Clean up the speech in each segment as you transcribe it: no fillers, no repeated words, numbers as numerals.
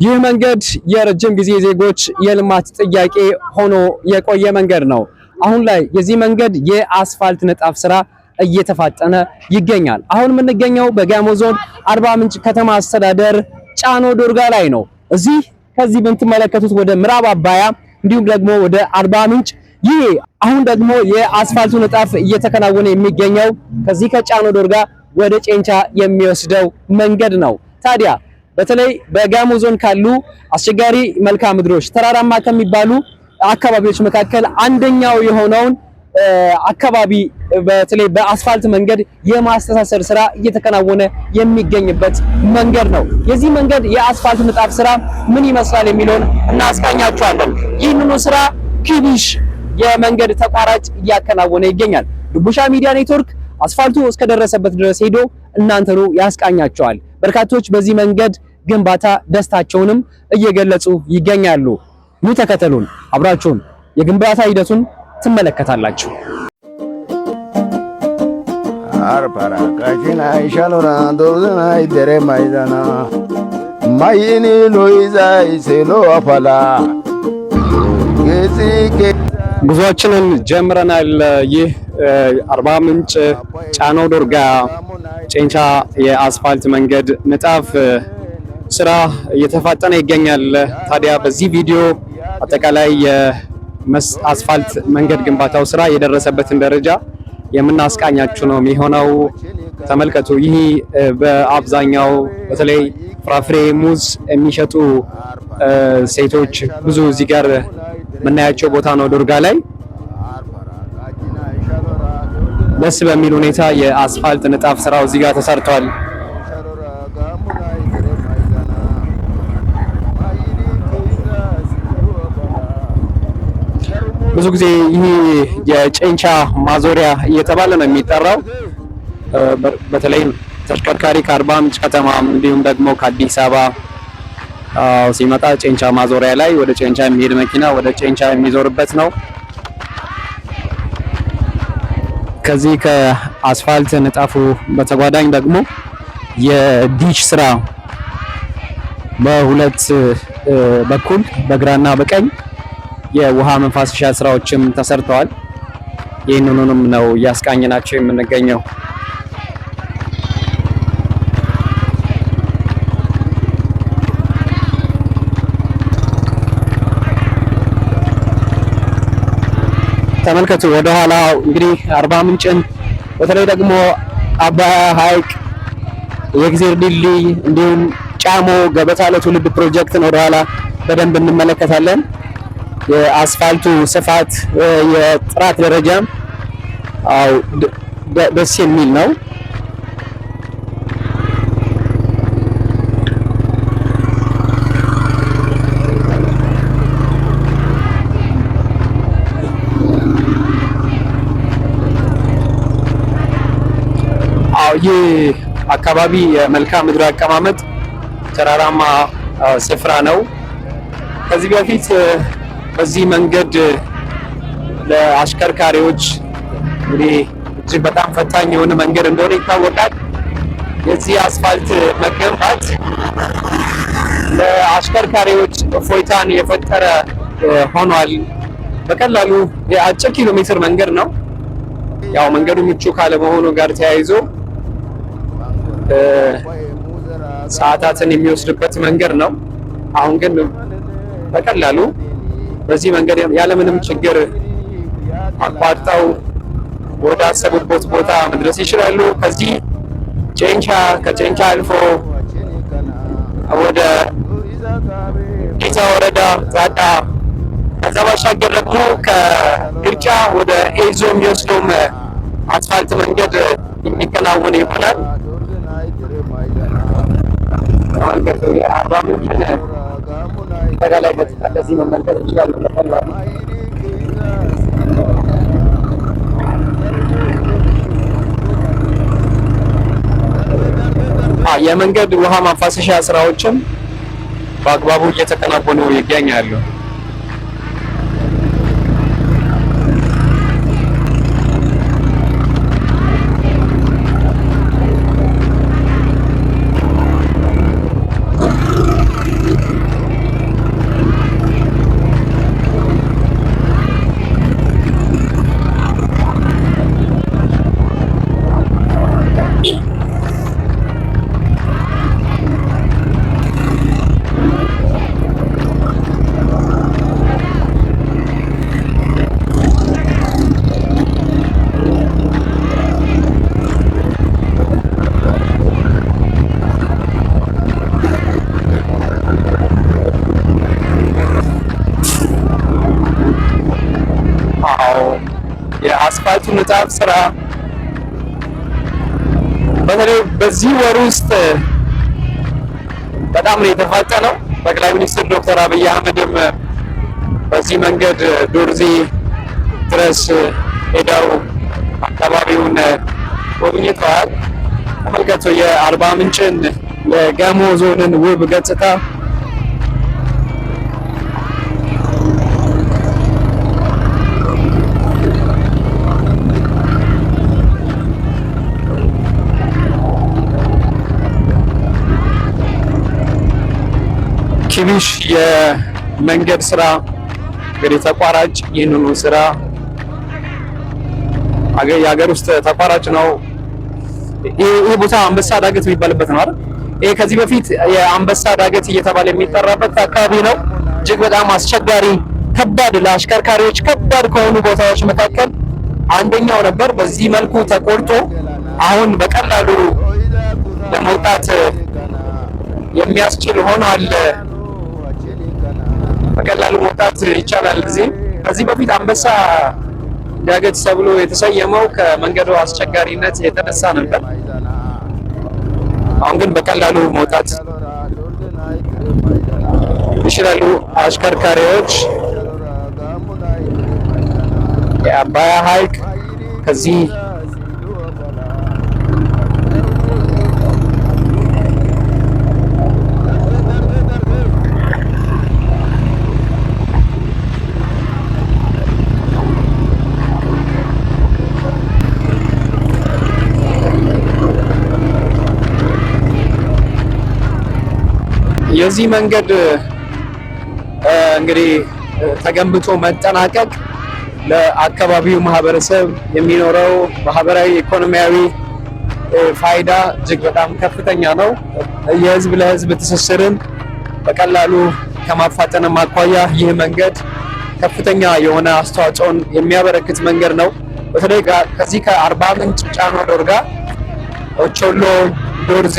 ይህ መንገድ የረጅም ጊዜ ዜጎች የልማት ጥያቄ ሆኖ የቆየ መንገድ ነው። አሁን ላይ የዚህ መንገድ የአስፋልት ንጣፍ ስራ እየተፋጠነ ይገኛል። አሁን የምንገኘው በጋሞ ዞን አርባ ምንጭ ከተማ አስተዳደር ጫኖ ዶርጋ ላይ ነው። ከዚህ ብትመለከቱት ወደ ምዕራብ አባያ እንዲሁም ደግሞ ወደ አርባ ምንጭ ይህ አሁን ደግሞ የአስፋልቱ ንጣፍ እየተከናወነ የሚገኘው ከዚህ ከጫኖ ዶርጋ ወደ ጨንቻ የሚወስደው መንገድ ነው። ታዲያ በተለይ በጋሞ ዞን ካሉ አስቸጋሪ መልክዓ ምድሮች ተራራማ ከሚባሉ አካባቢዎች መካከል አንደኛው የሆነውን አካባቢ በተለይ በአስፋልት መንገድ የማስተሳሰር ስራ እየተከናወነ የሚገኝበት መንገድ ነው። የዚህ መንገድ የአስፋልት ንጣፍ ስራ ምን ይመስላል የሚለውን እናስቃኛችኋለን። ይህንኑ ስራ ኪቢሽ የመንገድ ተቋራጭ እያከናወነ ይገኛል። ዱቡሻ ሚዲያ ኔትወርክ አስፋልቱ እስከደረሰበት ድረስ ሄዶ እናንተኑ ያስቃኛቸዋል። በርካቶች በዚህ መንገድ ግንባታ ደስታቸውንም እየገለጹ ይገኛሉ። ኑ ተከተሉን፣ አብራችሁን የግንባታ ሂደቱን ትመለከታላችሁ። አርፓራ ካጂና ኢሻሎራ ዶርዘና ይደረ ማይዛና ማይኒ ሎይዛ ኢሴሎ አፋላ ጉዟችንን ጀምረናል። ይህ አርባ ምንጭ ጫኖ ዶርጋ ጨንቻ የአስፋልት መንገድ ንጣፍ ስራ እየተፋጠነ ይገኛል። ታዲያ በዚህ ቪዲዮ አጠቃላይ የአስፋልት መንገድ ግንባታው ስራ የደረሰበትን ደረጃ የምናስቃኛችሁ ነው የሚሆነው። ተመልከቱ። ይህ በአብዛኛው በተለይ ፍራፍሬ፣ ሙዝ የሚሸጡ ሴቶች ብዙ እዚህ ጋር የምናያቸው ቦታ ነው። ዶርጋ ላይ ደስ በሚል ሁኔታ የአስፋልት ንጣፍ ስራው እዚህ ጋር ተሰርቷል። ብዙ ጊዜ ይህ የጨንቻ ማዞሪያ እየተባለ ነው የሚጠራው። በተለይ ተሽከርካሪ ከአርባ ምንጭ ከተማ እንዲሁም ደግሞ ከአዲስ አበባ ሲመጣ ጨንቻ ማዞሪያ ላይ ወደ ጨንቻ የሚሄድ መኪና ወደ ጨንቻ የሚዞርበት ነው። ከዚህ ከአስፋልት ንጣፉ በተጓዳኝ ደግሞ የዲሽ ስራ በሁለት በኩል በግራና በቀኝ የውሃ መንፋሰሻ ስራዎችም ተሰርተዋል። ይህንኑንም ነው እያስቃኘናቸው የምንገኘው። ተመልከቱ። ወደ ኋላ እንግዲህ አርባ ምንጭን በተለይ ደግሞ አባያ ሐይቅ፣ የእግዜር ድልድይ እንዲሁም ጫሞ ገበታ ለትውልድ ፕሮጀክትን ወደ ኋላ በደንብ እንመለከታለን። የአስፋልቱ ስፋት የጥራት ደረጃም ደስ የሚል ነው። ይህ አካባቢ የመልክዓ ምድር አቀማመጥ ተራራማ ስፍራ ነው። ከዚህ በፊት በዚህ መንገድ ለአሽከርካሪዎች እንግዲህ እጅግ በጣም ፈታኝ የሆነ መንገድ እንደሆነ ይታወቃል። የዚህ አስፋልት መገንባት ለአሽከርካሪዎች እፎይታን የፈጠረ ሆኗል። በቀላሉ የአጭር ኪሎ ሜትር መንገድ ነው። ያው መንገዱ ምቹ ካለመሆኑ ጋር ተያይዞ ሰዓታትን የሚወስድበት መንገድ ነው። አሁን ግን በቀላሉ በዚህ መንገድ ያለምንም ችግር አቋርጠው ወደ አሰቡበት ቦታ መድረስ ይችላሉ። ከዚህ ጨንቻ፣ ከጨንቻ አልፎ ወደ ጌታ ወረዳ ዛዳ፣ ከዛ ባሻገር ደግሞ ከግርጫ ወደ ኤዞ የሚወስደውም አስፋልት መንገድ የሚከናወን ይሆናል። አርባ ምንጭን አጠቃላይ ገጽታ እንደዚህ መመልከት ይችላሉ። የመንገድ ውሃ ማፋሰሻ ስራዎችም በአግባቡ እየተከናወኑ ይገኛሉ። ንጣፍ ስራ በተለይ በዚህ ወር ውስጥ በጣም ነው የተፋጠነው። ጠቅላይ ሚኒስትር ዶክተር አብይ አህመድም በዚህ መንገድ ዶርዜ ድረስ ሄደው አካባቢውን ጎብኝተዋል። ተመልከቱ የአርባ ምንጭን የጋሞ ዞንን ውብ ገጽታ። ኪቢሽ የመንገድ ስራ እንግዲህ ተቋራጭ ይህንኑ ስራ የሀገር ውስጥ ተቋራጭ ነው። ይህ ቦታ አንበሳ ዳገት የሚባልበት ነው አይደል? ይሄ ከዚህ በፊት የአንበሳ ዳገት እየተባለ የሚጠራበት አካባቢ ነው። እጅግ በጣም አስቸጋሪ፣ ከባድ፣ ለአሽከርካሪዎች ከባድ ከሆኑ ቦታዎች መካከል አንደኛው ነበር። በዚህ መልኩ ተቆርጦ አሁን በቀላሉ ለመውጣት የሚያስችል ሆኗል። በቀላሉ መውጣት ይቻላል። ከዚህ በፊት አንበሳ ዳገት ተብሎ የተሰየመው ከመንገዱ አስቸጋሪነት የተነሳ ነበር። አሁን ግን በቀላሉ መውጣት ይችላሉ አሽከርካሪዎች። የአባያ ሐይቅ ከዚህ የዚህ መንገድ እንግዲህ ተገንብቶ መጠናቀቅ ለአካባቢው ማህበረሰብ የሚኖረው ማህበራዊ፣ ኢኮኖሚያዊ ፋይዳ እጅግ በጣም ከፍተኛ ነው። የህዝብ ለህዝብ ትስስርን በቀላሉ ከማፋጠንም አኳያ ይህ መንገድ ከፍተኛ የሆነ አስተዋጽኦን የሚያበረክት መንገድ ነው። በተለይ ከዚህ ከአርባ ምንጭ ጫኖ ዶርጋ፣ ኦቾሎ፣ ዶርዜ፣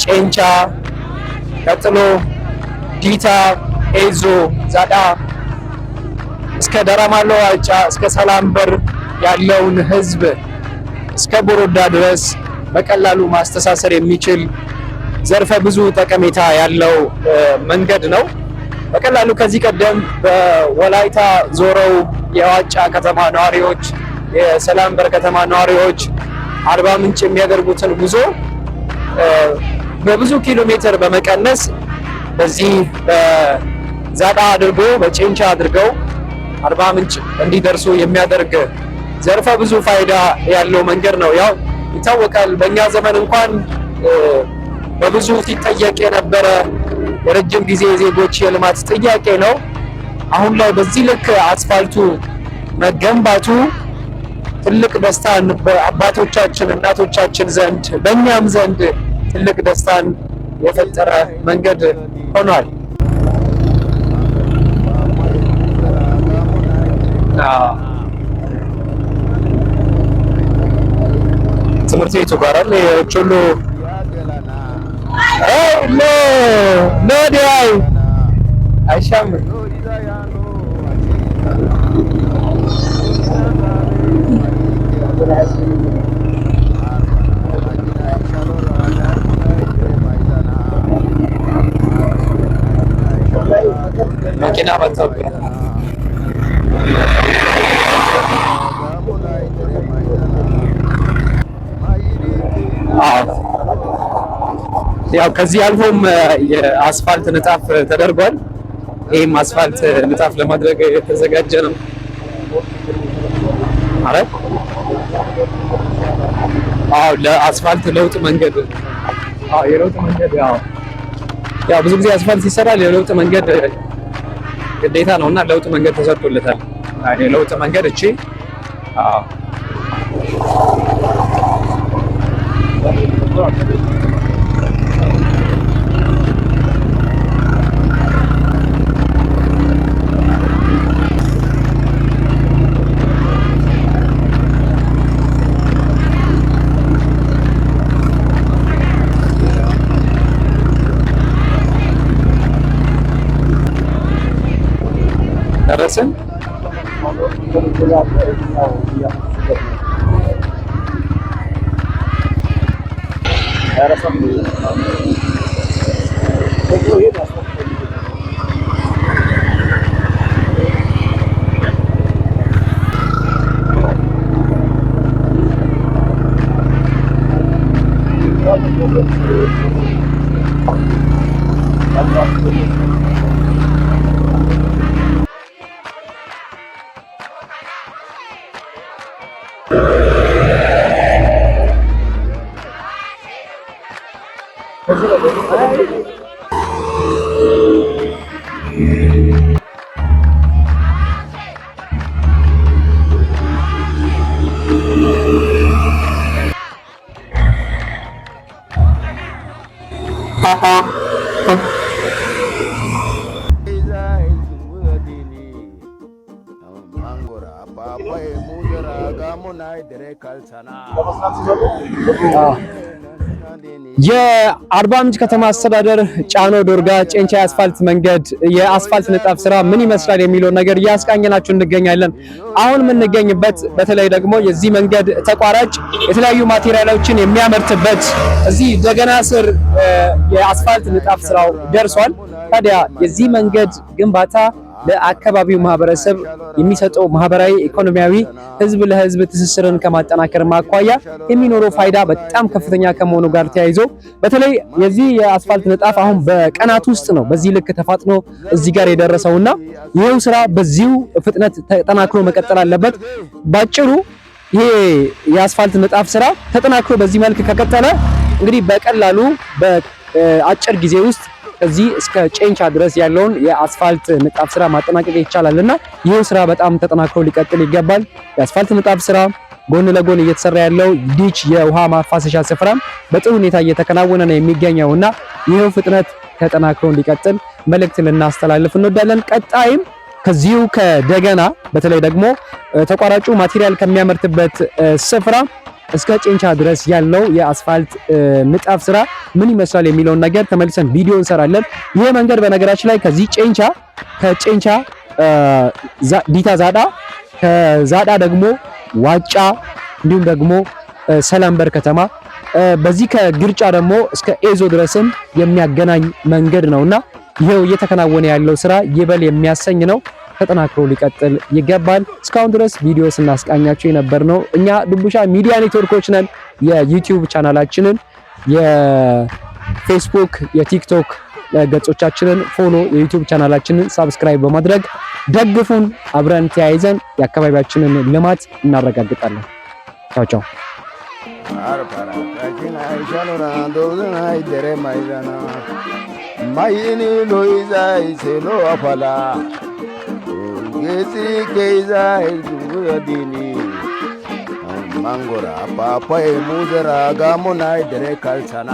ጨንቻ ቀጥሎ ዲታ፣ ኤዞ፣ ዛዳ እስከ ደራማሎ ዋጫ እስከ ሰላም በር ያለውን ህዝብ እስከ ቦሮዳ ድረስ በቀላሉ ማስተሳሰር የሚችል ዘርፈ ብዙ ጠቀሜታ ያለው መንገድ ነው። በቀላሉ ከዚህ ቀደም በወላይታ ዞረው የዋጫ ከተማ ነዋሪዎች፣ የሰላም በር ከተማ ነዋሪዎች አርባ ምንጭ የሚያደርጉትን ጉዞ በብዙ ኪሎ ሜትር በመቀነስ በዚህ በዛዳ አድርጎ በጨንቻ አድርገው አርባ ምንጭ እንዲደርሱ የሚያደርግ ዘርፈ ብዙ ፋይዳ ያለው መንገድ ነው። ያው ይታወቃል፣ በእኛ ዘመን እንኳን በብዙ ሲጠየቅ የነበረ የረጅም ጊዜ ዜጎች የልማት ጥያቄ ነው። አሁን ላይ በዚህ ልክ አስፋልቱ መገንባቱ ትልቅ ደስታን በአባቶቻችን እናቶቻችን ዘንድ በእኛም ዘንድ ትልቅ ደስታን የፈጠረ መንገድ ሆኗል። ትምህርት ቤቱ ጋር አለ የቾሎ ኖ ዲያይ አይሻም መኪና መጣብኝ። ያው ከዚህ አልፎም የአስፋልት ንጣፍ ተደርጓል። ይህም አስፋልት ንጣፍ ለማድረግ የተዘጋጀ ነው። አረ ለአስፋልት ለውጥ መንገድ የለውጥ መንገድ ያው ብዙ ጊዜ አስፋልት ይሰራል። የለውጥ መንገድ ግዴታ ነውና ለውጥ መንገድ ተሰርቶለታል። የለውጥ መንገድ እቺ ደረስን። የአርባ ምንጭ ከተማ አስተዳደር ጫኖ ዶርጋ ጨንቻ የአስፋልት መንገድ የአስፋልት ንጣፍ ስራ ምን ይመስላል የሚለውን ነገር እያስቃኘናችሁ እንገኛለን። አሁን የምንገኝበት በተለይ ደግሞ የዚህ መንገድ ተቋራጭ የተለያዩ ማቴሪያሎችን የሚያመርትበት እዚህ ደገና ስር የአስፋልት ንጣፍ ስራው ደርሷል። ታዲያ የዚህ መንገድ ግንባታ ለአካባቢው ማህበረሰብ የሚሰጠው ማህበራዊ፣ ኢኮኖሚያዊ ህዝብ ለህዝብ ትስስርን ከማጠናከር ማኳያ የሚኖረው ፋይዳ በጣም ከፍተኛ ከመሆኑ ጋር ተያይዞ በተለይ የዚህ የአስፋልት ንጣፍ አሁን በቀናት ውስጥ ነው በዚህ ልክ ተፋጥኖ እዚህ ጋር የደረሰውና ይሄው ስራ በዚሁ ፍጥነት ተጠናክሮ መቀጠል አለበት። ባጭሩ ይሄ የአስፋልት ንጣፍ ስራ ተጠናክሮ በዚህ መልክ ከቀጠለ እንግዲህ በቀላሉ በአጭር ጊዜ ውስጥ ከዚህ እስከ ጨንቻ ድረስ ያለውን የአስፋልት ንጣፍ ስራ ማጠናቀቅ ይቻላልና ይህ ስራ በጣም ተጠናክሮ ሊቀጥል ይገባል። የአስፋልት ንጣፍ ስራ ጎን ለጎን እየተሰራ ያለው ዲች የውሃ ማፋሰሻ ስፍራ በጥሩ ሁኔታ እየተከናወነ ነው የሚገኘውና ይሄው ፍጥነት ተጠናክሮ እንዲቀጥል መልእክት ልናስተላልፍ እንወዳለን። ቀጣይም ከዚሁ ከደገና በተለይ ደግሞ ተቋራጩ ማቴሪያል ከሚያመርትበት ስፍራ እስከ ጨንቻ ድረስ ያለው የአስፋልት ንጣፍ ስራ ምን ይመስላል የሚለውን ነገር ተመልሰን ቪዲዮ እንሰራለን። ይሄ መንገድ በነገራችን ላይ ከዚህ ከጨንቻ ዲታ ዛዳ፣ ከዛዳ ደግሞ ዋጫ እንዲሁም ደግሞ ሰላምበር ከተማ በዚህ ከግርጫ ደግሞ እስከ ኤዞ ድረስም የሚያገናኝ መንገድ ነውና ይሄው እየተከናወነ ያለው ስራ ይበል የሚያሰኝ ነው። ተጠናክሮ ሊቀጥል ይገባል። እስካሁን ድረስ ቪዲዮ ስናስቃኛቸው የነበርነው እኛ ድቡሻ ሚዲያ ኔትወርኮች ነን። የዩቲዩብ ቻናላችንን፣ የፌስቡክ፣ የቲክቶክ ገጾቻችንን ፎሎ፣ የዩቲዩብ ቻናላችንን ሳብስክራይብ በማድረግ ደግፉን። አብረን ተያይዘን የአካባቢያችንን ልማት እናረጋግጣለን። ቻው ቻው። ማይኒ ሎይዛ ሴሎ አፋላ ጌሲ ጌዛ ዙሩ ያዲኒ ማንጎራ ፓፓዬ ሙዘራ ጋሞናይ ደሬ ካልቻና